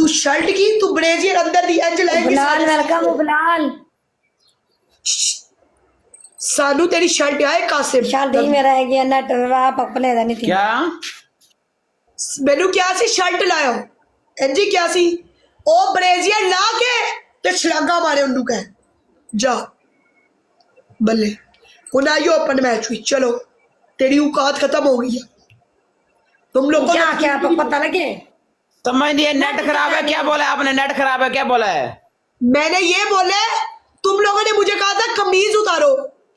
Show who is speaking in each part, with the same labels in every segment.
Speaker 1: तू शर्ट की तू ब्रेजियर अंदर दी इंज लाएगी
Speaker 2: बिलाल वेलकम बिलाल
Speaker 1: सानू तेरी शर्ट आए कासिम
Speaker 2: शर्ट ही मेरा है कि नेट आप अपने दा नहीं थी
Speaker 3: क्या
Speaker 1: मैनू क्या सी शर्ट लायो इंजी क्या सी ओ ब्रेजियर ला के ते छलांगा मारे उन्नू कह जा बल्ले उन आइयो अपन मैच हुई चलो तेरी औकात खत्म हो गई है तुम लोगों
Speaker 2: क्या क्या आपको पता लगे
Speaker 3: समझ नहीं, नेट खराब है क्या बोला आपने? नेट खराब है क्या बोला है?
Speaker 1: मैंने ये बोले तुम लोगों ने मुझे कहा था कमीज उतारो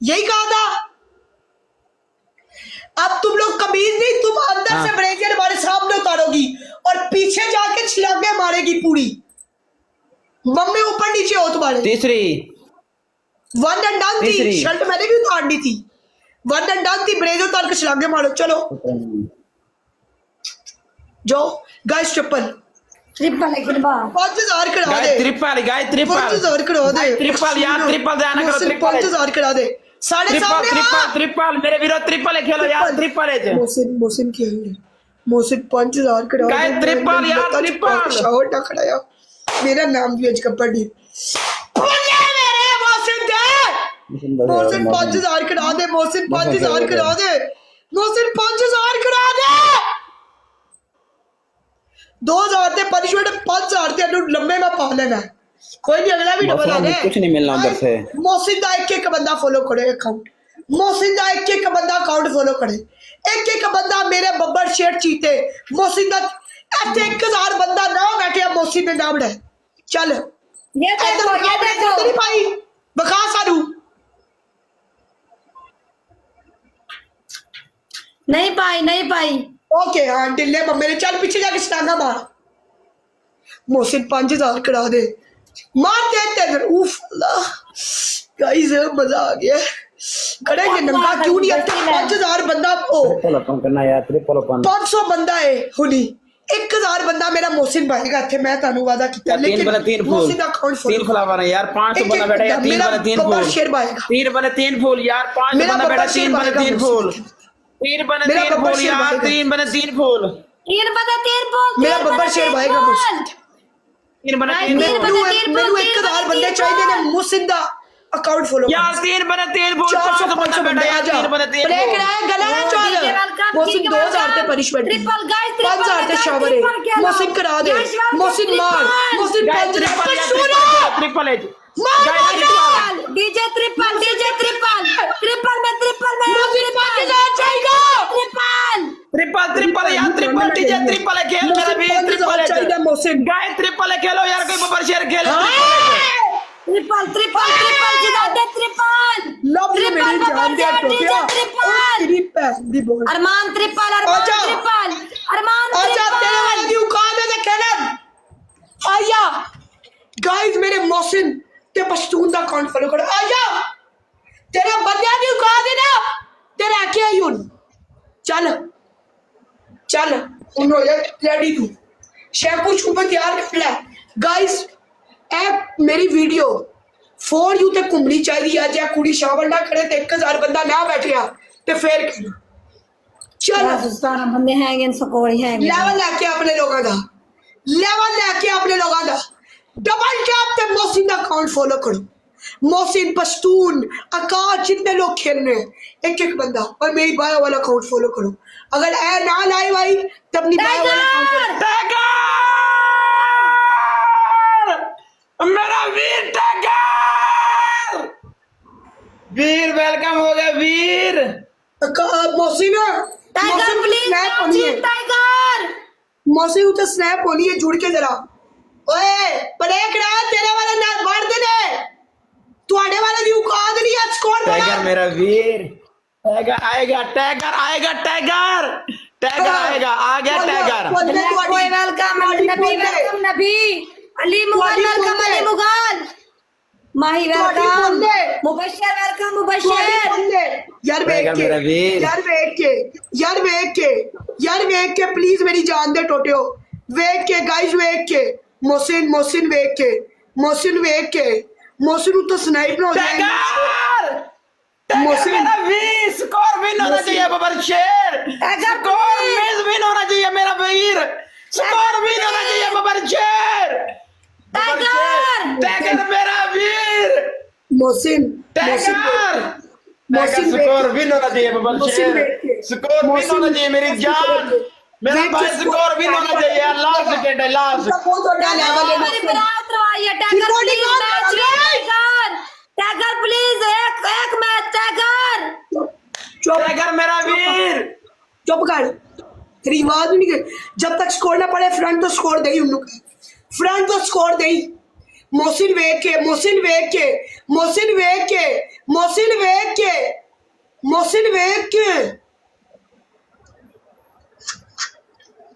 Speaker 1: यही कहा था अब तुम लोग कमीज नहीं तुम अंदर से ब्रेजियर हमारे सामने उतारोगी और पीछे जाके छलांगे मारेगी पूरी मम्मी ऊपर नीचे हो तुम्हारे
Speaker 3: तीसरी
Speaker 1: वन एंड डन थी शर्ट मैंने भी उतारनी थी वन एंड डन थी ब्रेजियर उतार के छलांगे मारो चलो जाओ गाइस
Speaker 2: ट्रिपल लेकिन बा
Speaker 1: 5000 करा दे
Speaker 3: ट्रिपल गाय ट्रिपल
Speaker 1: 5000 करा दे
Speaker 3: ट्रिपल यार ट्रिपल देना करो ट्रिपल
Speaker 1: 5000 करा दे साढ़े
Speaker 3: ट्रिपल
Speaker 1: सामने
Speaker 3: ट्रिपल ट्रिपल मेरे विरोध ट्रिपल खेलो यार ट्रिपल है
Speaker 1: मोहसिन की मोहसिन 5000 करा
Speaker 3: गाय ट्रिपल यार ट्रिपल
Speaker 1: शॉट ना खड़ा यार मेरा नाम भी आज कबड्डी बोले मेरे मोहसिन दे मोहसिन 5000 करा दे मोहसिन 5000 करा दे मोहसिन 5000 करा दे 2000 ते पनिशमेंट 5000 ते लंबे में पा लेना कोई नहीं अगला भी डबल आ
Speaker 3: कुछ नहीं मिलना उधर से
Speaker 1: मोहसिन दा एक बंदा फॉलो करे अकाउंट मोहसिन दा एक बंदा अकाउंट फॉलो करे एक बंदा मेरे बब्बर शेर चीते मोहसिन दा ऐसे 1000 बंदा ना बैठे मोहसिन ने नाम है चल
Speaker 2: ये देखो
Speaker 1: तेरी भाई बखा सारू
Speaker 2: नहीं पाई
Speaker 1: ओके हाँ डिल्ले मेरे चल पीछे जाके स्टांगा मार मोहसिन 5000 करा दे मार देते फिर उफ अल्लाह गाइस मजा आ गया करेंगे नंगा क्यों नहीं आता 5000 बंदा ओ
Speaker 3: ट्रिपल अपन करना यार ट्रिपल अपन
Speaker 1: 500 बंदा है हुनी 1000 बंदा मेरा मोहसिन भाई का थे मैं तानू वादा किया लेकिन मोहसिन का अकाउंट
Speaker 3: तीन खुलावा यार 500 बंदा बैठा यार 3 बने 3 फूल
Speaker 1: शेर भाई का
Speaker 3: 3 बने 3 फूल यार 5 बंदा बैठा 3 बने 3 फूल 3 बने 3 फूल यार 3 बने 3 फूल
Speaker 1: मेरा बब्बर शेर भाई का मोहसिन
Speaker 3: 3 बने 3
Speaker 1: मेनू 1000 बंदे चाहिए ने मोहसिन दा अकाउंट फॉलो
Speaker 3: यार 3 बने 3 फूल 500 बंदा बैठा यार 3 बने 3
Speaker 1: ब्रेक रहा है गला है चल मोहसिन 2000 ते पनिशमेंट 5000 ते शावर है मोहसिन करा दे मोहसिन मार मोहसिन 5
Speaker 3: ट्रिपल है
Speaker 2: डीजे ट्रिपल में
Speaker 1: मोहसिन 5000 चाहिए
Speaker 3: ट्रिपल यार ट्रिपल डीजे ट्रिपल खेल मेरा भी ट्रिपल
Speaker 1: चाहिए मोहसिन
Speaker 3: गाय ट्रिपल खेलो यार कोई बब्बर शेर खेल
Speaker 2: ट्रिपल जिदा दे ट्रिपल
Speaker 1: लव यू मेरी जान दे टोटिया तेरी पैन दी बोल
Speaker 2: अरमान ट्रिपल अरमान
Speaker 1: आजा तेरे वाले दी औकात है खेलन आया गाइस मेरे मोहसिन ते पश्तून दा अकाउंट फॉलो करो आजा तेरे बंदे दी औकात है ना तेरे आके आई हुन चल उन हो जा रेडी तू शैम्पू शूपू तैयार कर ले गाइस ए मेरी वीडियो फॉर यू ते घूमनी चाहिए अज कुड़ी शावल ना करे ते 1000 बंदा ना बैठिया ते फिर चल
Speaker 2: बंदे हैं इन सकोरी हैं
Speaker 1: लेवल लेके अपने लोगों का डबल टैप ते मोहसिन का अकाउंट फॉलो करो मोहसिन पश्तून आकाश जितने लोग खेल रहे हैं एक बंदा और मेरी बायो वाला अकाउंट फॉलो करो अगर ए ना लाए भाई तब नहीं बायो वाला
Speaker 3: मेरा वीर वेलकम हो गया वीर
Speaker 1: मोहसिन मोहसिन उसे स्नैप होनी है जुड़ के जरा ओए ब्रेक रहा तेरे वाले ना मार देने तुम्हारे वाले दी औकात नहीं है स्कोर
Speaker 3: टाइगर मेरा वीर आएगा टाइगर आएगा आ गया टाइगर
Speaker 2: कोई वेलकम नबी अली मुगल माही वेलकम मुबशर
Speaker 1: यार वेख के प्लीज मेरी जान दे टोटियो वेख के गाइस वेख के मोहसिन वेख के मोहसिन तो स्नाइपर हो जाएगा
Speaker 3: मोहसिन मेरा वीर स्कोर विन होना चाहिए बबर शेर स्कोर विन होना चाहिए मेरा वीर स्कोर विन होना चाहिए बबर शेर
Speaker 1: Mohsin
Speaker 3: tiger
Speaker 1: Mohsin
Speaker 3: score win होना चाहिए बबल
Speaker 1: मोहसिन
Speaker 3: शेर
Speaker 1: बैठ के।
Speaker 3: स्कोर विन
Speaker 1: मोहसिन-
Speaker 3: होना चाहिए मेरी जान मेरा
Speaker 1: बैठ
Speaker 3: भाई
Speaker 1: के
Speaker 3: स्कोर विन होना चाहिए लास्ट सेकंड है लास्ट
Speaker 1: उसका बहुत बड़ा लेवल है
Speaker 2: मेरी
Speaker 1: मोहसिन।
Speaker 2: बरात रवाइए tiger
Speaker 1: recording
Speaker 2: please
Speaker 1: on
Speaker 2: match
Speaker 1: करो, guys।
Speaker 2: टैगर टैगर प्लीज एक मैच टैगर
Speaker 1: चुप
Speaker 3: टाइगर मेरा वीर
Speaker 1: चुप कर तेरी आवाज भी नहीं गई जब तक स्कोर ना पड़े फ्रंट तो स्कोर दे ही उन लोग फ्रंट तो स्कोर दे ही मोहसिन वेख के मोहसिन वेख के मोहसिन वेख के मोहसिन वेख के मोहसिन वेख के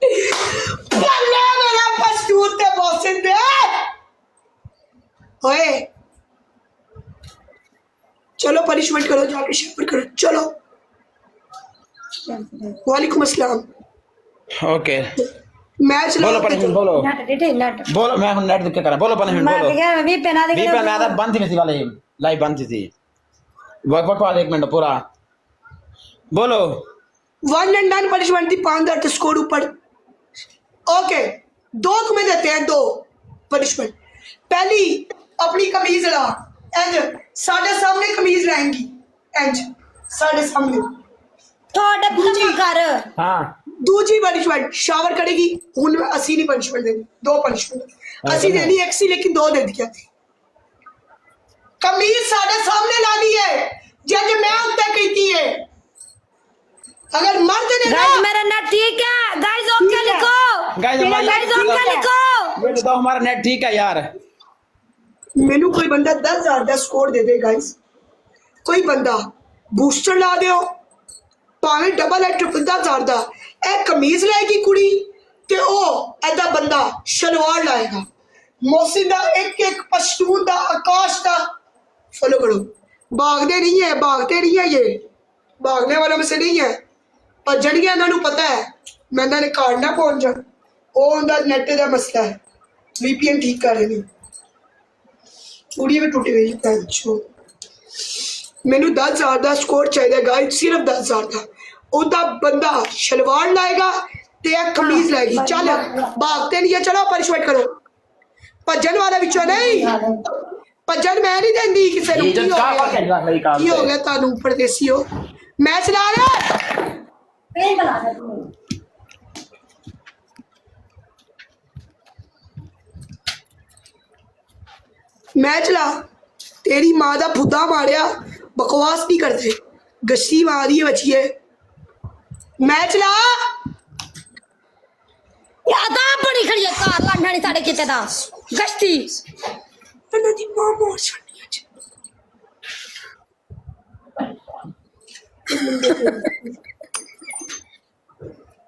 Speaker 1: बल्ले मेरा पशूत है मोहसिन दे ओए चलो पनिशमेंट करो जाके शावर करो चलो वालेकुम अस्सलाम
Speaker 3: ओके
Speaker 1: मैच
Speaker 3: बोलो पनिशमेंट बोलो
Speaker 2: नट डिटे नट
Speaker 3: बोलो मैं नेट देख के करा बोलो पनिशमेंट
Speaker 2: मैं
Speaker 3: बोलो
Speaker 2: क्या भी पहना दे
Speaker 3: वी पे मैं बंद थी वाले लाइव बंद थी वर्क वाले 1 मिनट पूरा बोलो
Speaker 1: 1 and 9 पनिशमेंट थी 5 स्कोर ऊपर ओके 2 तुम्हें देते हैं 2 पनिशमेंट पहली अपनी कमीज ला इंज साढ़े सामने कमीज लाएंगी इंज साढ़े सामने
Speaker 2: थोड़े पूरा कर
Speaker 3: हां
Speaker 1: दूसरी पनिशमेंट शावर करेगी ਹੁਣ ਅਸੀਂ ਨਹੀਂ पनिशमेंट देनी 2 पनिशमेंट ਅਸੀਂ देनी एक सी लेकिन 2 दे दिया कमीज साढ़े सामने लानी है जज मैं उत्ते कहती है अगर मर्द ने ना
Speaker 2: गाइस मेरा नेट ठीक है गाइस ओके लिखो
Speaker 3: गाइस
Speaker 2: गाइस ओके लिखो
Speaker 3: ये बताओ हमारा नेट ठीक है यार
Speaker 1: ਮੈਨੂੰ ਕੋਈ ਬੰਦਾ 10000 ਦਾ ਸਕੋਰ ਦੇ ਦੇ ਗਾਇਸ ਕੋਈ ਬੰਦਾ ਬੂਸਟਰ ਲਾ ਦਿਓ ਭਾਵੇਂ ਡਬਲ ਹੈ 10000 ਦਾ ਇਹ ਕਮੀਜ਼ ਲਾਏਗੀ ਕੁੜੀ ਤੇ ਉਹ ਐਦਾ ਬੰਦਾ ਸ਼ਲਵਾਰ ਲਾਏਗਾ ਮੋਹਸਿਨ ਦਾ ਇੱਕ ਇੱਕ ਪਸ਼ਤੂਨ ਦਾ ਆਕਾਸ਼ ਦਾ फॉलो करो भागते नहीं है ये भागने वालों में से नहीं है पर जड़िया इन्होंने पता है मैं इन्होंने कार्ड ना पहुंच जा वो उनका नेट का मसला है VPN ठीक कर रहे हैं पूरी भी टूट गई पैंचो मैनू 10,000 का स्कोर चाहिए गाइस सिर्फ 10,000 का उदा बंदा शलवार लाएगा ते एक कमीज लाएगी चल भागते नहीं है चलो पनिशमेंट करो भजन वाला विचों नहीं ਭੱਜਣ ਮੈਂ ਨਹੀਂ ਦਿੰਦੀ ਕਿਸੇ ਨੂੰ ਕੀ ਹੋ ਗਿਆ ਤੁਹਾਨੂੰ ਪਰਦੇਸੀਓ ਮੈਂ ਚਲਾ ਰਿਹਾ
Speaker 2: पेन बना दे तू
Speaker 1: मैं चला तेरी माँ का फुद्दा मारिया बकवास नहीं करते गश्ती मारी है बचिए मैं चला
Speaker 2: यादा बड़ी खड़ी है कार लाना नहीं साढ़े कितने दा गश्ती
Speaker 1: मैंने दी माँ मोर छड़ी आज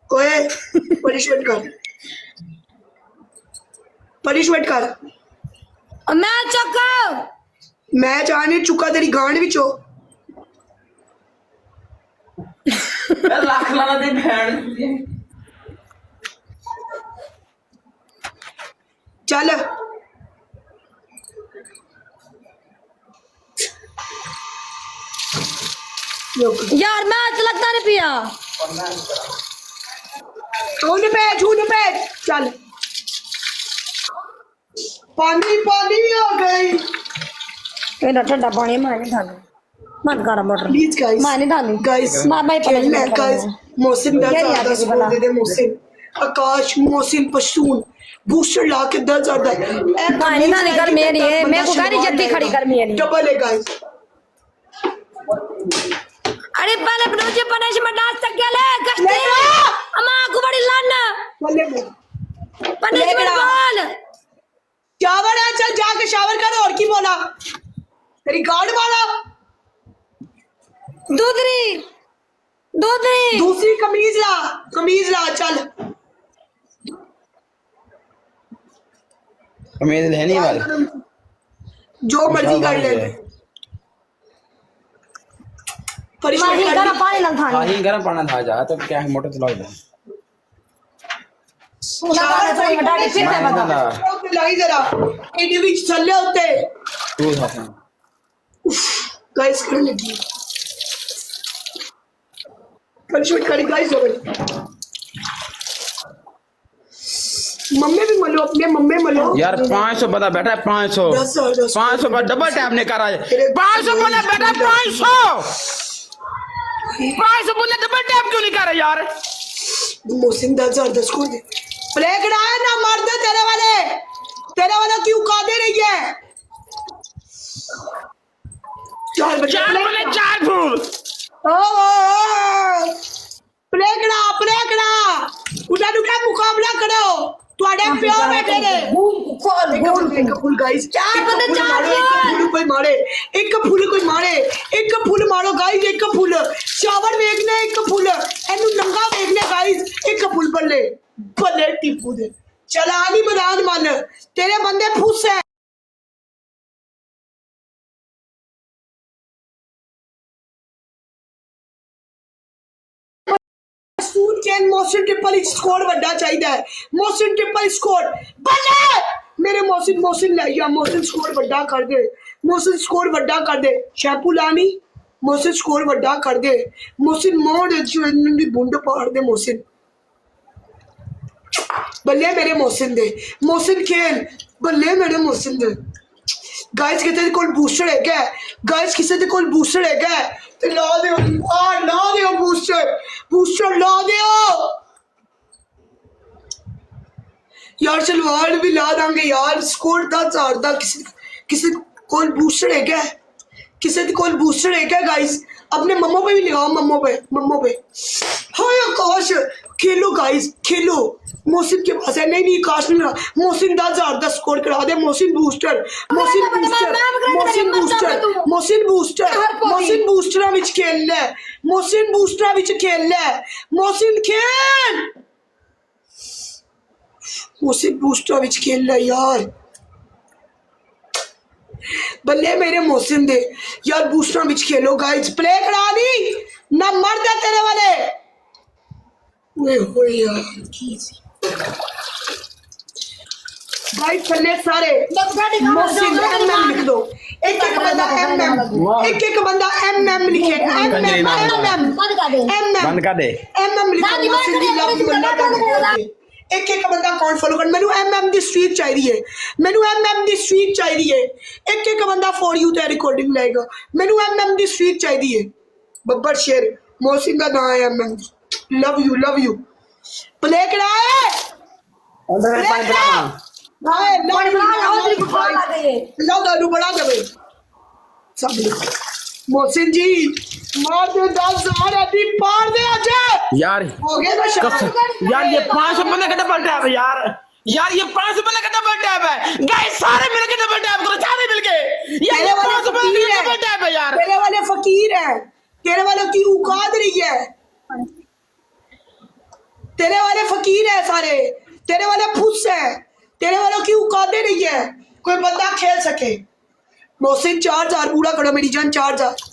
Speaker 1: ओए पनिशमेंट कर
Speaker 2: मैं चक्का
Speaker 1: मैं जाने चुका तेरी गांड विचो
Speaker 3: लाख लाना दे भैन
Speaker 1: चल
Speaker 2: यार मैच लगता नहीं पिया
Speaker 1: झूठ पे चल पानी पानी आ गई
Speaker 2: मेरा ठंडा पानी मैं नहीं डालू मन करा मोटर
Speaker 1: प्लीज गाइस
Speaker 2: मैं नहीं डालू
Speaker 1: गाइस
Speaker 2: मैं
Speaker 1: खेलना है गाइस मोहसिन
Speaker 2: क्या
Speaker 1: 10,000
Speaker 2: याद
Speaker 1: का
Speaker 2: है
Speaker 1: स्कोर
Speaker 2: भला?
Speaker 1: दे दे मोहसिन आकाश मोहसिन पश्तून बूस्टर ला के 10,000 का
Speaker 2: नहीं ना निकल मेरी है मैं को गाड़ी जल्दी खड़ी कर मेरी
Speaker 1: डबल है गाइस
Speaker 2: अरे पहले मुझे पनिशमेंट डाल तक गया ले गश्ती अम्मा को बड़ी लान
Speaker 1: बोले मैं
Speaker 2: पनिशमेंट बोल
Speaker 1: शावर है चल जाके शावर कर और की बोला तेरी गार्ड वाला
Speaker 2: दूसरी
Speaker 1: दूसरी कमीज ला चल
Speaker 3: उम्मीद है नहीं वाली
Speaker 1: जो मर्जी कर ले
Speaker 2: माही करा पानी ना था
Speaker 3: हाँ ही गर्म पाना था जा तो क्या है मोटर चलाओ जा
Speaker 2: सुना था तो बता के फिर से बता
Speaker 1: लाई जरा एडी विच चले होते
Speaker 3: तू था
Speaker 1: गाइस करने लगी पनिशमेंट करी गाइस हो गई मम्मी भी मलो, अपने मम्मी मलो
Speaker 3: यार 500 बंदा बैठा है 500
Speaker 1: 10
Speaker 3: 500 पर डबल टैप नहीं कर रहा है 500 बंदा बैठा है 500 बंदा डबल टैप क्यों नहीं कर रहा यार
Speaker 1: मोहसिन 10,000 को दे प्ले कराया ना मार दे तेरे वाला क्यों कादे रही है चार
Speaker 3: बल्ले 4 फूल
Speaker 1: प्ले करा उठा उठा मुकाबला करो ਤੁਹਾਡੇ ਪਿਓ ਬੈਠੇ ਨੇ ਇੱਕ ਫੁੱਲ ਗਾਇਸ
Speaker 2: ਚਾਰ ਬੰਦੇ ਚਾਰ
Speaker 1: ਫੁੱਲ ਕੋਈ ਮਾਰੇ ਇੱਕ ਫੁੱਲ ਮਾਰੋ ਗਾਇਸ ਇੱਕ ਫੁੱਲ ਸ਼ਾਵਰ ਵੇਖਨੇ ਇੱਕ ਫੁੱਲ ਇਹਨੂੰ ਨੰਗਾ ਵੇਖਨੇ ਗਾਇਸ ਇੱਕ ਫੁੱਲ ਬੱਲੇ ਟਿੱਪੂ ਦੇ ਚਲਾ ਨਹੀਂ ਮੈਦਾਨ ਮੱਲ ਤੇਰੇ ਬੰਦੇ ਫੁੱਸ ਹੈ सूट चैन मोहसिन ट्रिपल स्कोर ਵੱਡਾ ਚਾਹੀਦਾ ਹੈ मोहसिन ट्रिपल स्कोर ਬੱਲੇ ਮੇਰੇ मोहसिन ਲੈ ਜਾ मोहसिन स्कोर ਵੱਡਾ ਕਰ ਦੇ मोहसिन स्कोर ਵੱਡਾ ਕਰ ਦੇ ਸ਼ੈਂਪੂ ਲਾਣੀ मोहसिन स्कोर ਵੱਡਾ ਕਰ ਦੇ मोहसिन ਮੋੜ ਜੁਨ ਦੀ ਬੁੰਡ ਪਾੜ ਦੇ मोहसिन ਬੱਲੇ ਮੇਰੇ मोहसिन ਖੇਲ ਬੱਲੇ ਮੇਰੇ मोहसिन ਦੇ गाइस किसी के कोल बूस्टर है गाइस किसी के कोल बूस्टर है ते ला दियो बूस्टर ला दियो यार सलवार भी ला देंगे यार स्कोर 10,000 दा किसी कोल बूस्टर है किसी के कोल बूस्टर है गाइस अपने मम्मो पे भी लगाओ मम्मो पे हाय आकाश खेलो गाइस खेलो मोहसिन के पास है नहीं आकाश नहीं लगा मोहसिन 10,000 स्कोर करा दे मोहसिन बूस्टर विच खेलना है मोहसिन बूस्टर विच खेलना है मोहसिन खेल मोहसिन बूस्टर विच खेलना यार बल्ले मेरे मोहसिन दे यार बूस्टर विच खेलो गाइस प्ले करा दी ना मर दे तेरे वाले ओए होए यार गाइस चले सारे मोहसिन एमएम लिख दो एक बंदा एमएम लिखे
Speaker 3: बंद कर दे
Speaker 1: एमएम लिखो मोहसिन दी लव यू अल्लाह का एक बंदा अकाउंट फॉलो कर मैनू एमएम दी स्ट्रीक चाहिए एक बंदा फॉर यू ते रिकॉर्डिंग लाएगा मैनू एमएम दी स्ट्रीक चाहिए बब्बर शेर मोहसिन का नाम है एमएम लव यू प्ले कराए मोहसिन जी मार दे 10,000 अभी पार दे आज
Speaker 3: यार
Speaker 1: हो गया ना
Speaker 3: यार ये 500 बंदे का डबल टैप है यार ये 500 बंदे का डबल टैप है गाइस सारे मिलके डबल टैप करो सारे मिलके यार ये 500 बंदे का डबल टैप है यार
Speaker 1: तेरे वाले फकीर है तेरे वालों की औकात नहीं है तेरे वाले फकीर है सारे तेरे वाले फुस है तेरे वालों की औकात नहीं है कोई बंदा खेल सके मोहसिन 4,000 पूरा करो मेरी जान 4,000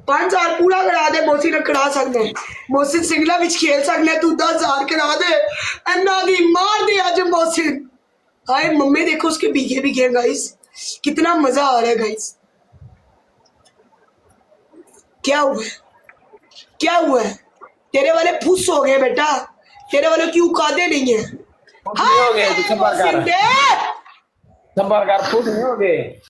Speaker 1: 5,000 पूरा करा दे मोहसिन करा सकते मोहसिन सिंगला विच खेल सकते तू 10,000 करा दे अन्ना दी मार दे आज मोहसिन हाय मम्मी देखो उसके भीगे गाइस कितना मजा आ रहा है गाइस क्या हुआ है तेरे वाले फुस हो गए बेटा तेरे वालों की औकातें नहीं है
Speaker 3: हो गए संपर्क कर फुस नहीं हो गए